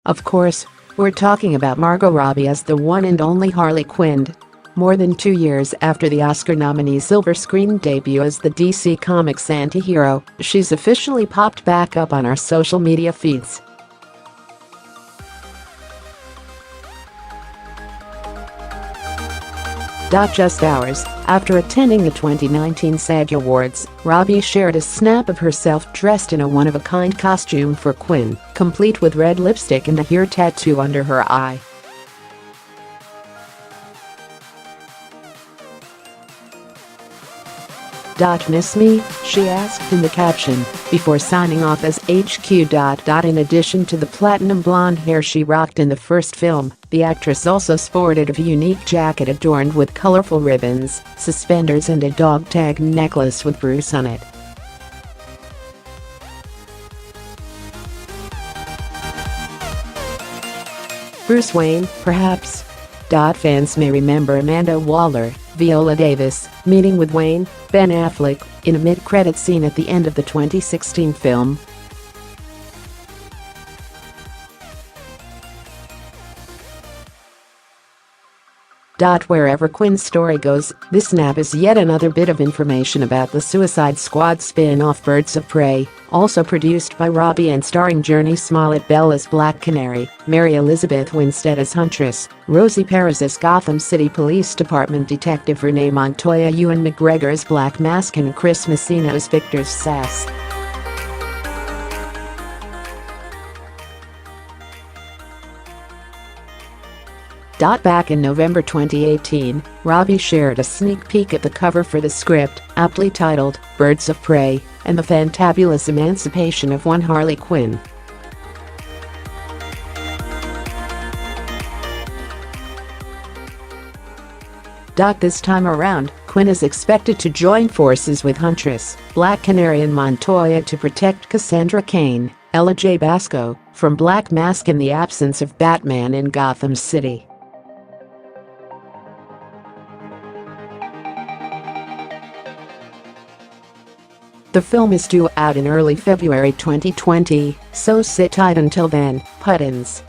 Of course, we're talking about Margot Robbie as the one and only Harley Quinn. More than 2 years after the Oscar nominee's silver screen debut as the DC Comics anti-hero, she's officially popped back up on our social media feeds. Just hours after attending the 2019 SAG Awards, Robbie shared a snap of herself dressed in a one-of-a-kind costume for Quinn, complete with red lipstick and a hair tattoo under her eye. "Miss me?" she asked in the caption, before signing off as HQ. In addition to the platinum blonde hair she rocked in the first film, the actress also sported a unique jacket adorned with colorful ribbons, suspenders and a dog-tag necklace with Bruce on it. Bruce Wayne, perhaps? Fans may remember Amanda Waller, Viola Davis, meeting with Wayne, Ben Affleck, in a mid-credit scene at the end of the 2016 film. Wherever Quinn's story goes, this snap is yet another bit of information about the Suicide Squad spin-off Birds of Prey, also produced by Robbie and starring Jurnee Smollett-Bell as Black Canary, Mary Elizabeth Winstead as Huntress, Rosie Perez as Gotham City Police Department Detective Renee, Montoya, Ewan McGregor as Black Mask and Chris Messina as Victor Zsasz. Back in November 2018, Robbie shared a sneak peek at the cover for the script, aptly titled Birds of Prey and the Fantabulous Emancipation of One Harley Quinn. This time around, Quinn is expected to join forces with Huntress, Black Canary and Montoya to protect Cassandra Cain, Ella J. Basco, from Black Mask in the absence of Batman in Gotham City. The film is due out in early February 2020, so sit tight until then, puttins.